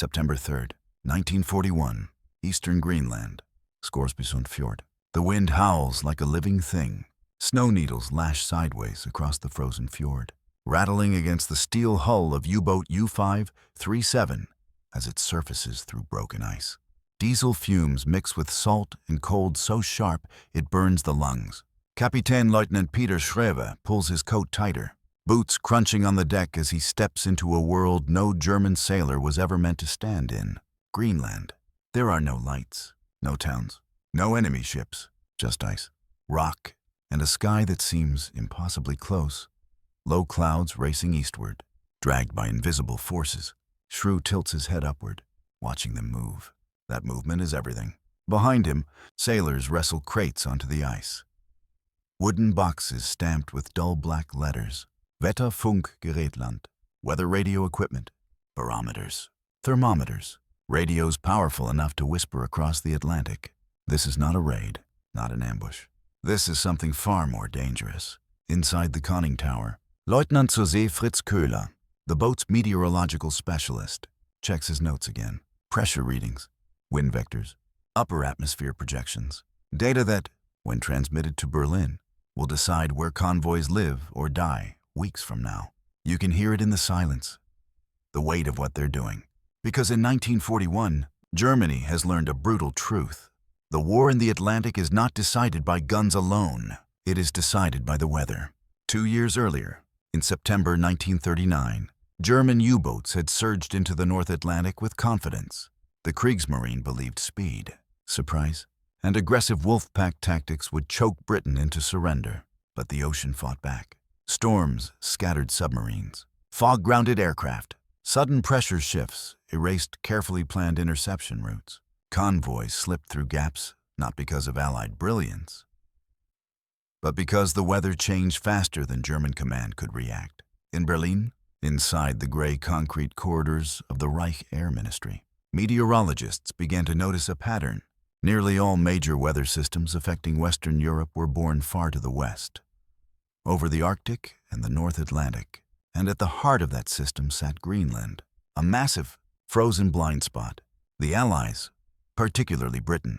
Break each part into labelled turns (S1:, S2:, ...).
S1: September 3rd, 1941, eastern Greenland, Scoresbysund Fjord. The wind howls like a living thing. Snow needles lash sideways across the frozen fjord, rattling against the steel hull of U-boat U-537 as it surfaces through broken ice. Diesel fumes mix with salt and cold so sharp it burns the lungs. Kapitän Lieutenant Peter Schrewe pulls his coat tighter, boots crunching on the deck as he steps into a world no German sailor was ever meant to stand in. Greenland. There are no lights, no towns, no enemy ships, just ice, rock, and a sky that seems impossibly close. Low clouds racing eastward, dragged by invisible forces. Shrew tilts his head upward, watching them move. That movement is everything. Behind him, sailors wrestle crates onto the ice. Wooden boxes stamped with dull black letters. Wetterfunkgerätland, weather radio equipment, barometers, thermometers, radios powerful enough to whisper across the Atlantic. This is not a raid, not an ambush. This is something far more dangerous. Inside the conning tower, Lieutenant zur See Fritz Köhler, the boat's meteorological specialist, checks his notes again. Pressure readings, wind vectors, upper atmosphere projections, data that, when transmitted to Berlin, will decide where convoys live or die weeks from now. You can hear it in the silence, the weight of what they're doing. Because in 1941, Germany has learned a brutal truth. The war in the Atlantic is not decided by guns alone. It is decided by the weather. 2 years earlier, in September 1939, German U-boats had surged into the North Atlantic with confidence. The Kriegsmarine believed speed, surprise, and aggressive wolfpack tactics would choke Britain into surrender. But the ocean fought back. Storms scattered submarines, fog-grounded aircraft, sudden pressure shifts erased carefully planned interception routes. Convoys slipped through gaps, not because of Allied brilliance, but because the weather changed faster than German command could react. In Berlin, inside the gray concrete corridors of the Reich Air Ministry, meteorologists began to notice a pattern. Nearly all major weather systems affecting Western Europe were born far to the west, over the Arctic and the North Atlantic, and at the heart of that system sat Greenland, a massive, frozen blind spot. The Allies, particularly Britain,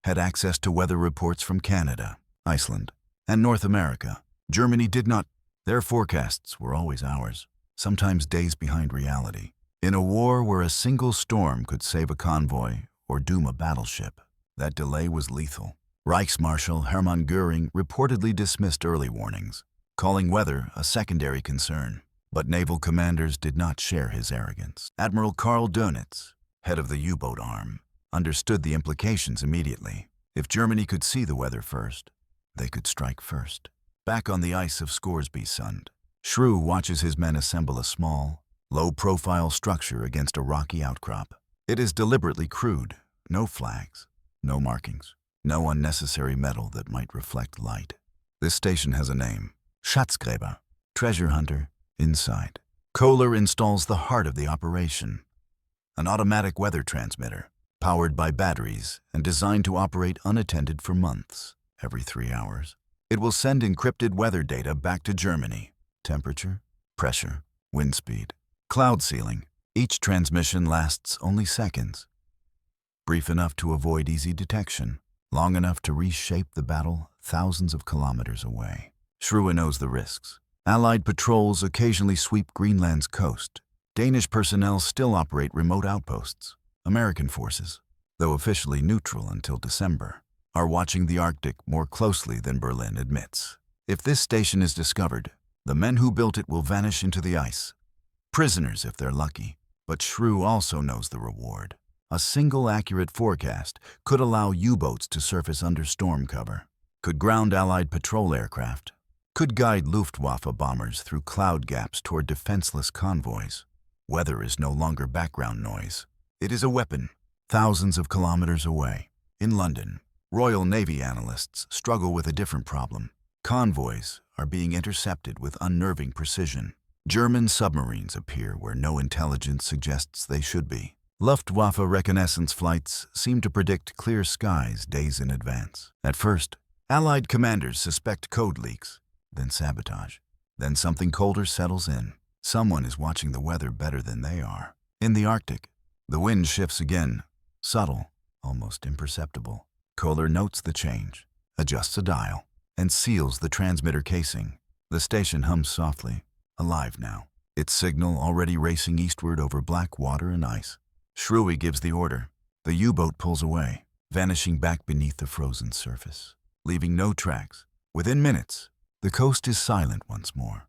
S1: had access to weather reports from Canada, Iceland, and North America. Germany did not. Their forecasts were always hours, sometimes days behind reality. In a war where a single storm could save a convoy or doom a battleship, that delay was lethal. Reichsmarshal Hermann Göring reportedly dismissed early warnings, calling weather a secondary concern. But naval commanders did not share his arrogance. Admiral Karl Dönitz, head of the U-boat arm, understood the implications immediately. If Germany could see the weather first, they could strike first. Back on the ice of Scoresbysund, Shrew watches his men assemble a small, low-profile structure against a rocky outcrop. It is deliberately crude, no flags, no markings, no unnecessary metal that might reflect light. This station has a name, Schatzgräber, treasure hunter, inside. Köhler installs the heart of the operation, an automatic weather transmitter, powered by batteries and designed to operate unattended for months. Every 3 hours, it will send encrypted weather data back to Germany. Temperature, pressure, wind speed, cloud ceiling. Each transmission lasts only seconds, brief enough to avoid easy detection, long enough to reshape the battle thousands of kilometers away. Shrewe knows the risks. Allied patrols occasionally sweep Greenland's coast. Danish personnel still operate remote outposts. American forces, though officially neutral until December, are watching the Arctic more closely than Berlin admits. If this station is discovered, the men who built it will vanish into the ice. Prisoners if they're lucky. But Shrewe also knows the reward. A single accurate forecast could allow U-boats to surface under storm cover, could ground Allied patrol aircraft, could guide Luftwaffe bombers through cloud gaps toward defenseless convoys. Weather is no longer background noise. It is a weapon, thousands of kilometers away. In London, Royal Navy analysts struggle with a different problem. Convoys are being intercepted with unnerving precision. German submarines appear where no intelligence suggests they should be. Luftwaffe reconnaissance flights seem to predict clear skies days in advance. At first, Allied commanders suspect code leaks, then sabotage. Then something colder settles in. Someone is watching the weather better than they are. In the Arctic, The wind shifts again, subtle, almost imperceptible. Kohler notes the change, adjusts a dial, and seals the transmitter casing. The station hums softly, alive now, its signal already racing eastward over black water and ice. Shrewy gives the order. The U-boat pulls away, vanishing back beneath the frozen surface, leaving no tracks. Within minutes, the coast is silent once more,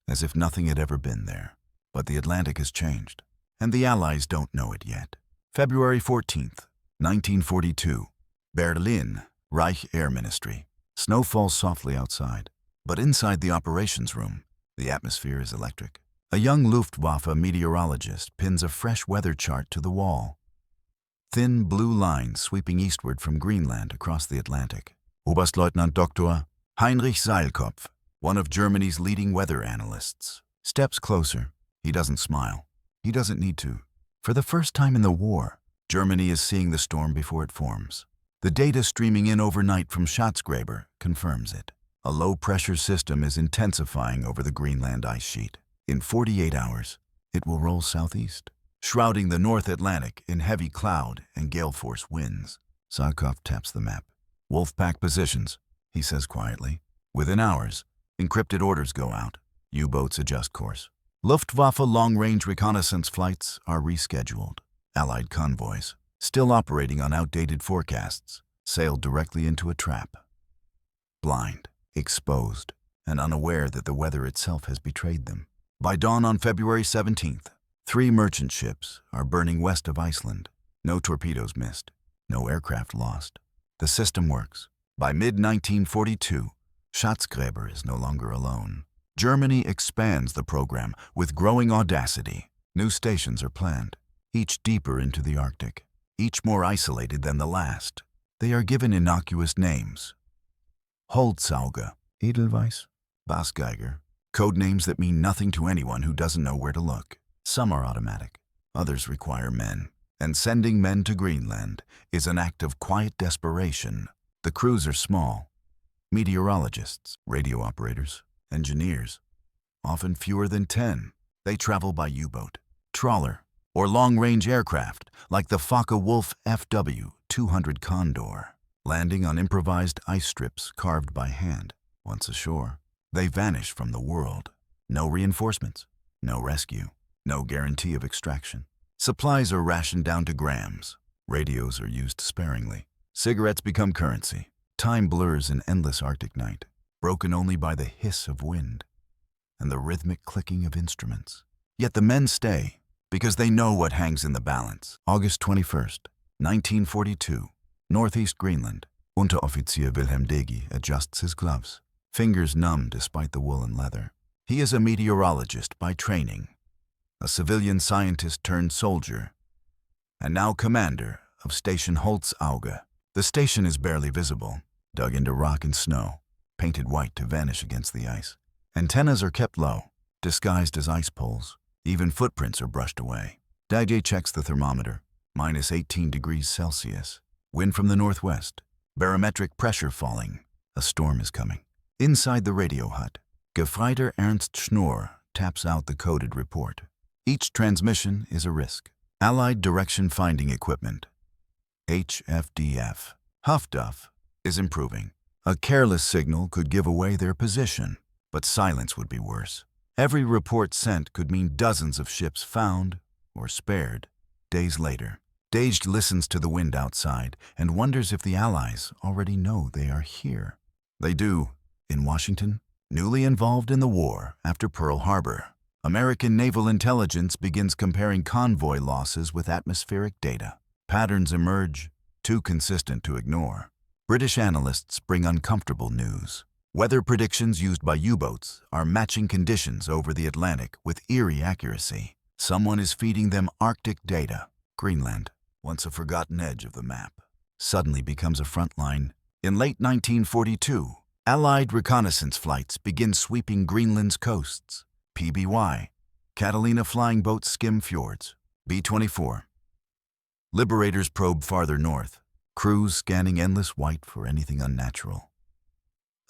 S1: as if nothing had ever been there. But the Atlantic has changed, and the Allies don't know it yet. February 14th, 1942. Berlin, Reich Air Ministry. Snow falls softly outside, but inside the operations room, the atmosphere is electric. A young Luftwaffe meteorologist pins a fresh weather chart to the wall. Thin blue lines sweeping eastward from Greenland across the Atlantic. Oberstleutnant Dr. Heinrich Seilkopf, one of Germany's leading weather analysts, steps closer. He doesn't smile. He doesn't need to. For the first time in the war, Germany is seeing the storm before it forms. The data streaming in overnight from Schatzgräber confirms it. A low-pressure system is intensifying over the Greenland ice sheet. In 48 hours, it will roll southeast, shrouding the North Atlantic in heavy cloud and gale-force winds. Seilkopf taps the map. Wolfpack positions, he says quietly. Within hours, encrypted orders go out. U-boats adjust course. Luftwaffe long-range reconnaissance flights are rescheduled. Allied convoys, still operating on outdated forecasts, sailed directly into a trap. Blind, exposed, and unaware that the weather itself has betrayed them. By dawn on February 17th, 3 merchant ships are burning west of Iceland. No torpedoes missed, no aircraft lost. The system works. By mid-1942, Schatzgräber is no longer alone. Germany expands the program with growing audacity. New stations are planned, each deeper into the Arctic, each more isolated than the last. They are given innocuous names. Holzauge, Edelweiss, Bassgeiger, code names that mean nothing to anyone who doesn't know where to look. Some are automatic, others require men. And sending men to Greenland is an act of quiet desperation. The crews are small. Meteorologists, radio operators, engineers, often fewer than 10. They travel by U-boat, trawler, or long-range aircraft like the Focke-Wulf FW-200 Condor, landing on improvised ice strips carved by hand. Once ashore, they vanish from the world. No reinforcements, no rescue, no guarantee of extraction. Supplies are rationed down to grams. Radios are used sparingly. Cigarettes become currency. Time blurs in endless Arctic night, broken only by the hiss of wind and the rhythmic clicking of instruments. Yet the men stay, because they know what hangs in the balance. August 21st, 1942, northeast Greenland. Unteroffizier Wilhelm Degi adjusts his gloves, fingers numb despite the woolen leather. He is a meteorologist by training, a civilian scientist turned soldier, and now commander of Station Holzauge. The station is barely visible, dug into rock and snow, painted white to vanish against the ice. Antennas are kept low, disguised as ice poles. Even footprints are brushed away. Dagi checks the thermometer, minus 18 degrees Celsius. Wind from the northwest, barometric pressure falling. A storm is coming. Inside the radio hut, Gefreiter Ernst Schnorr taps out the coded report. Each transmission is a risk. Allied direction finding equipment, HFDF, Huffduff, is improving. A careless signal could give away their position, but silence would be worse. Every report sent could mean dozens of ships found or spared days later. Daged listens to the wind outside and wonders if the Allies already know they are here. They do. In Washington, newly involved in the war after Pearl Harbor, American naval intelligence begins comparing convoy losses with atmospheric data. Patterns emerge, too consistent to ignore. British analysts bring uncomfortable news. Weather predictions used by U-boats are matching conditions over the Atlantic with eerie accuracy. Someone is feeding them Arctic data. Greenland, once a forgotten edge of the map, suddenly becomes a front line. In late 1942, Allied reconnaissance flights begin sweeping Greenland's coasts. PBY, Catalina flying boats skim fjords. B-24. Liberators probe farther north, crews scanning endless white for anything unnatural.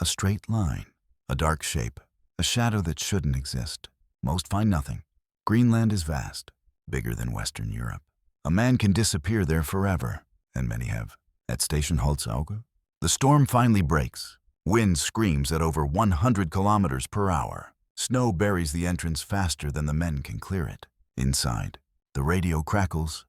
S1: A straight line, a dark shape, a shadow that shouldn't exist. Most find nothing. Greenland is vast, bigger than Western Europe. A man can disappear there forever, and many have. At Station Holzauge, the storm finally breaks. Wind screams at over 100 kilometers per hour. Snow buries the entrance faster than the men can clear it. Inside, the radio crackles,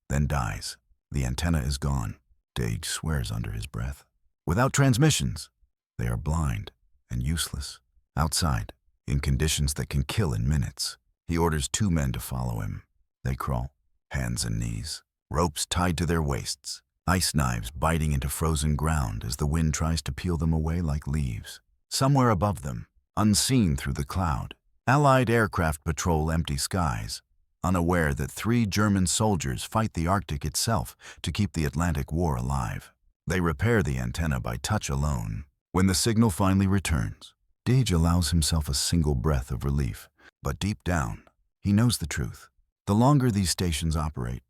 S1: then dies. The antenna is gone. Dage swears under his breath. Without transmissions, they are blind and useless. Outside, in conditions that can kill in minutes, he orders 2 men to follow him. They crawl, hands and knees, ropes tied to their waists, ice knives biting into frozen ground as the wind tries to peel them away like leaves. Somewhere above them, unseen through the cloud, Allied aircraft patrol empty skies, unaware that 3 German soldiers fight the Arctic itself to keep the Atlantic War alive. They repair the antenna by touch alone. When the signal finally returns, Dage allows himself a single breath of relief, but deep down, he knows the truth. The longer these stations operate,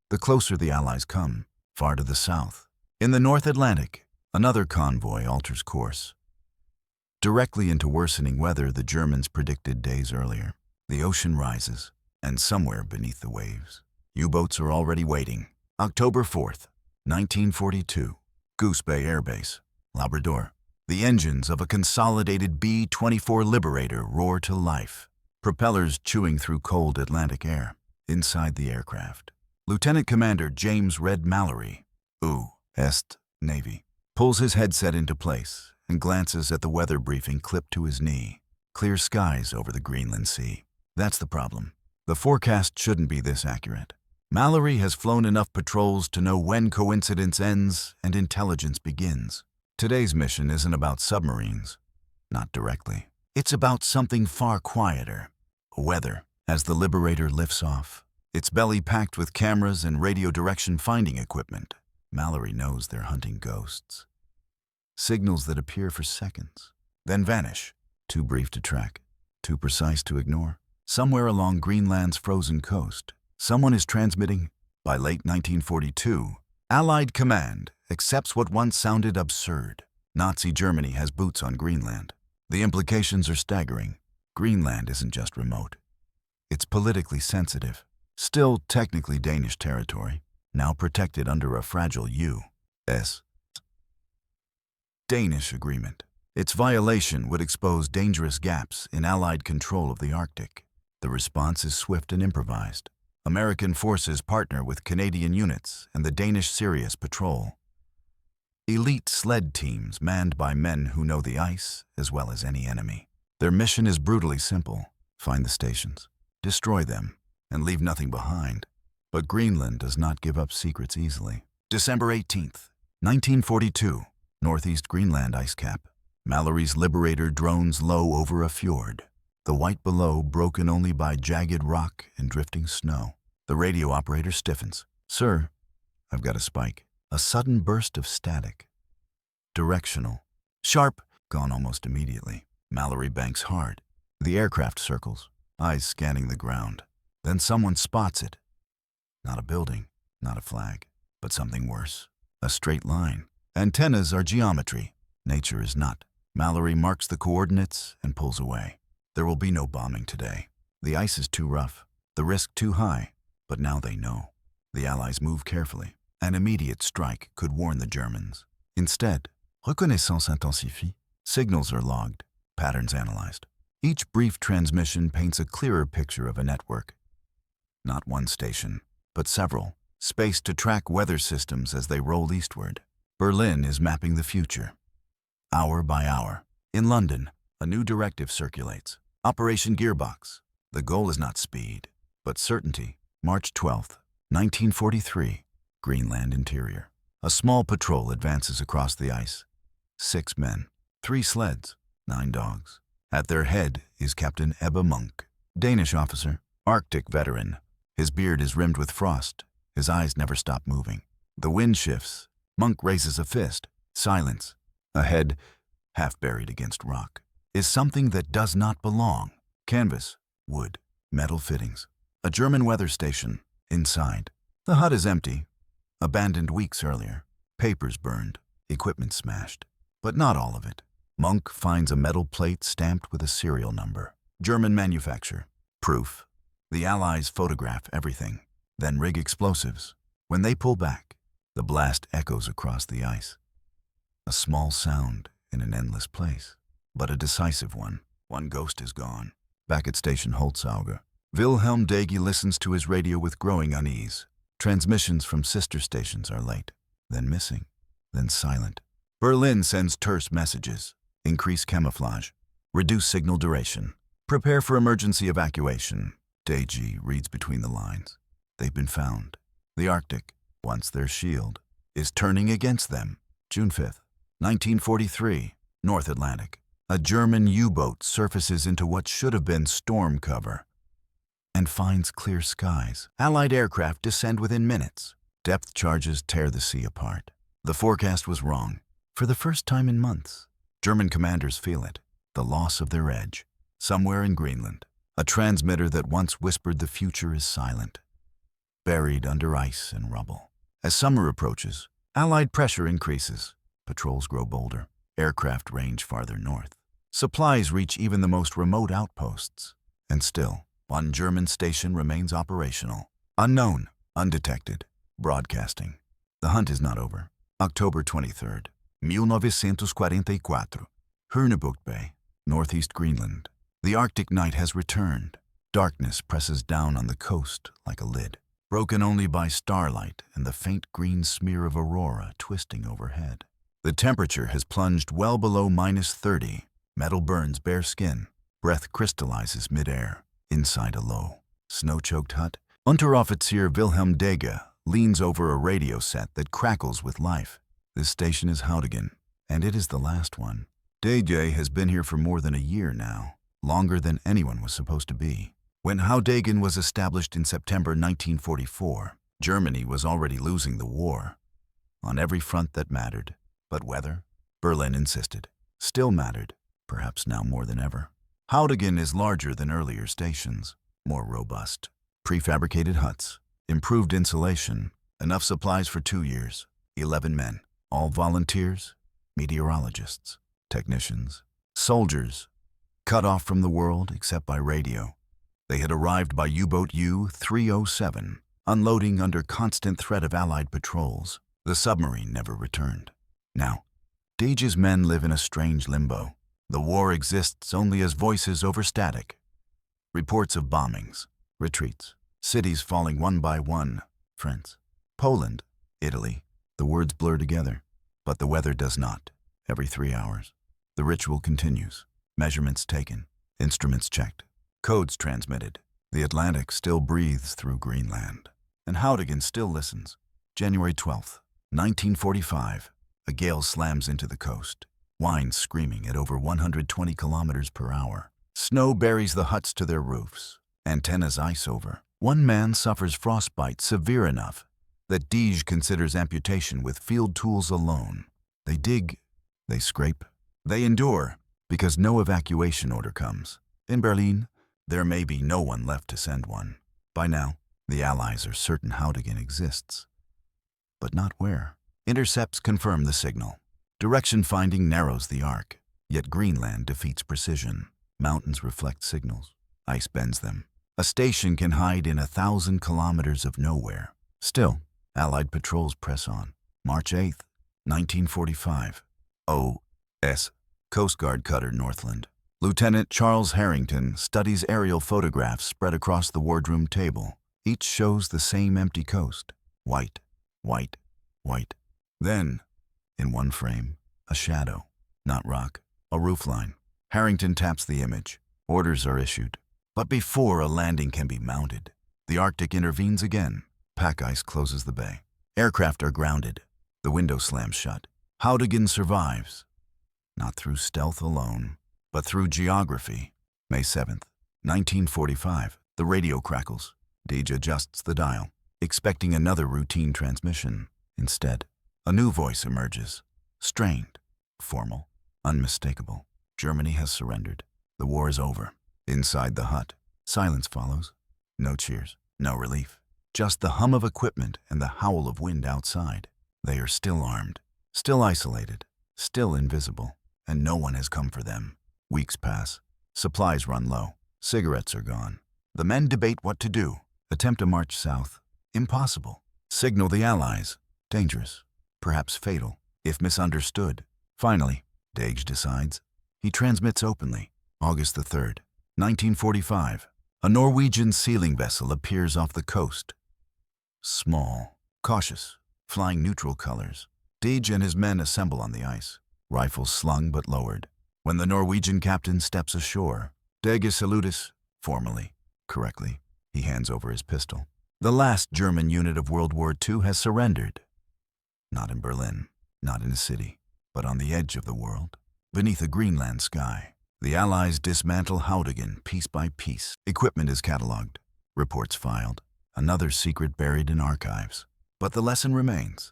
S1: the closer the Allies come, far to the south. In the North Atlantic, another convoy alters course, directly into worsening weather the Germans predicted days earlier. The ocean rises, and somewhere beneath the waves, U-boats are already waiting. October 4th, 1942, Goose Bay Air Base, Labrador. The engines of a consolidated B-24 Liberator roar to life, propellers chewing through cold Atlantic air. Inside the aircraft, Lieutenant Commander James Red Mallory, U.S. Navy, pulls his headset into place and glances at the weather briefing clipped to his knee. Clear skies over the Greenland Sea. That's the problem. The forecast shouldn't be this accurate. Mallory has flown enough patrols to know when coincidence ends and intelligence begins. Today's mission isn't about submarines. Not directly. It's about something far quieter. Weather. As the Liberator lifts off, its belly packed with cameras and radio direction finding equipment, Mallory knows they're hunting ghosts. Signals that appear for seconds, then vanish. Too brief to track, too precise to ignore. Somewhere along Greenland's frozen coast, someone is transmitting. By late 1942, Allied command accepts what once sounded absurd. Nazi Germany has boots on Greenland. The implications are staggering. Greenland isn't just remote. It's politically sensitive, still technically Danish territory, now protected under a fragile U.S. Danish agreement. Its violation would expose dangerous gaps in Allied control of the Arctic. The response is swift and improvised. American forces partner with Canadian units and the Danish Sirius Patrol. Elite sled teams manned by men who know the ice as well as any enemy. Their mission is brutally simple. Find the stations, destroy them, and leave nothing behind. But Greenland does not give up secrets easily. December 18th, 1942, northeast Greenland ice cap. Mallory's Liberator drones low over a fjord. The white below broken only by jagged rock and drifting snow. The radio operator stiffens. "Sir, I've got a spike." A sudden burst of static. Directional. Sharp. Gone almost immediately. Mallory banks hard. The aircraft circles, eyes scanning the ground. Then someone spots it. Not a building, not a flag, but something worse. A straight line. Antennas are geometry. Nature is not. Mallory marks the coordinates and pulls away. There will be no bombing today. The ice is too rough, the risk too high, but now they know. The Allies move carefully. An immediate strike could warn the Germans. Instead, reconnaissance intensifie. Signals are logged, patterns analyzed. Each brief transmission paints a clearer picture of a network. Not one station, but several, spaced to track weather systems as they roll eastward. Berlin is mapping the future. Hour by hour. In London, a new directive circulates. Operation Gearbox. The goal is not speed, but certainty. March 12th, 1943, Greenland interior. A small patrol advances across the ice. 6 men, 3 sleds, 9 dogs. At their head is Captain Ebbe Munch, Danish officer, Arctic veteran. His beard is rimmed with frost. His eyes never stop moving. The wind shifts. Munch raises a fist. Silence. A head, half buried against rock, is something that does not belong. Canvas, wood, metal fittings. A German weather station. Inside. The hut is empty. Abandoned weeks earlier. Papers burned. Equipment smashed. But not all of it. Munch finds a metal plate stamped with a serial number. German manufacture. Proof. The Allies photograph everything. then rig explosives. When they pull back, the blast echoes across the ice. A small sound in an endless place, but a decisive one. One ghost is gone. Back at Station Holzauge, Wilhelm Dege listens to his radio with growing unease. Transmissions from sister stations are late, then missing, then silent. Berlin sends terse messages. Increase camouflage. Reduce signal duration. Prepare for emergency evacuation. Dege reads between the lines. They've been found. The Arctic, once their shield, is turning against them. June 5th, 1943, North Atlantic. A German U-boat surfaces into what should have been storm cover and finds clear skies. Allied aircraft descend within minutes. Depth charges tear the sea apart. The forecast was wrong. For the first time in months, German commanders feel it, the loss of their edge. Somewhere in Greenland, a transmitter that once whispered the future is silent, buried under ice and rubble. As summer approaches, Allied pressure increases. Patrols grow bolder. Aircraft range farther north. Supplies reach even the most remote outposts. And still, one German station remains operational. Unknown, undetected, broadcasting. The hunt is not over. October 23rd, 1944, Hurnebucht Bay, northeast Greenland. The Arctic night has returned. Darkness presses down on the coast like a lid, broken only by starlight and the faint green smear of aurora twisting overhead. The temperature has plunged well below -30. Metal burns bare skin. Breath crystallizes midair. Inside a low, snow-choked hut, Unteroffizier Wilhelm Dege leans over a radio set that crackles with life. This station is Haudegen, and it is the last one. Dege has been here for more than a year now, longer than anyone was supposed to be. When Haudegen was established in September 1944, Germany was already losing the war. On every front that mattered, but weather, Berlin insisted, still mattered, perhaps now more than ever. Haudegen is larger than earlier stations, more robust. Prefabricated huts, improved insulation, enough supplies for 2 years, 11 men, all volunteers, meteorologists, technicians, soldiers, cut off from the world except by radio. They had arrived by U-boat U-307, unloading under constant threat of Allied patrols. The submarine never returned. Now, Dege's men live in a strange limbo. The war exists only as voices over static. Reports of bombings, retreats, cities falling one by one. France, Poland, Italy. The words blur together, but the weather does not. Every 3 hours, the ritual continues. Measurements taken, instruments checked, codes transmitted. The Atlantic still breathes through Greenland, and Haudegen still listens. January 12th, 1945. A gale slams into the coast. Winds screaming at over 120 kilometers per hour. Snow buries the huts to their roofs. Antennas ice over. One man suffers frostbite severe enough that Dege considers amputation with field tools alone. They dig, they scrape, they endure, because no evacuation order comes. In Berlin, there may be no one left to send one. By now, the Allies are certain Haudegen exists, but not where. Intercepts confirm the signal. Direction finding narrows the arc, yet Greenland defeats precision. Mountains reflect signals. Ice bends them. A station can hide in 1,000 kilometers of nowhere. Still, Allied patrols press on. March 8th, 1945. O.S. Coast Guard cutter Northland. Lieutenant Charles Harrington studies aerial photographs spread across the wardroom table. Each shows the same empty coast. White, white, white. Then, in one frame, a shadow, not rock, a roofline. Harrington taps the image. Orders are issued. But before a landing can be mounted, the Arctic intervenes again. Pack ice closes the bay. Aircraft are grounded. The window slams shut. Haudegen survives. Not through stealth alone, but through geography. May 7th, 1945. The radio crackles. Dege adjusts the dial, expecting another routine transmission. Instead, a new voice emerges. Strained, formal, unmistakable. Germany has surrendered. The war is over. Inside the hut, silence follows. No cheers, no relief. Just the hum of equipment and the howl of wind outside. They are still armed, still isolated, still invisible, and no one has come for them. Weeks pass. Supplies run low. Cigarettes are gone. The men debate what to do. Attempt a march south. Impossible. Signal the Allies. Dangerous. Perhaps fatal, if misunderstood. Finally, Dage decides. He transmits openly. August the 3rd, 1945. A Norwegian sealing vessel appears off the coast. Small, cautious, flying neutral colors. Dage and his men assemble on the ice, rifles slung but lowered. When the Norwegian captain steps ashore, Dege salutis, formally, correctly, he hands over his pistol. The last German unit of World War II has surrendered. Not in Berlin, not in a city, but on the edge of the world, beneath a Greenland sky. The Allies dismantle Haudegen piece by piece. Equipment is catalogued, reports filed, another secret buried in archives. But the lesson remains.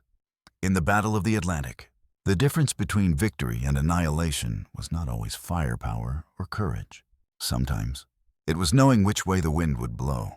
S1: In the Battle of the Atlantic, the difference between victory and annihilation was not always firepower or courage. Sometimes, it was knowing which way the wind would blow.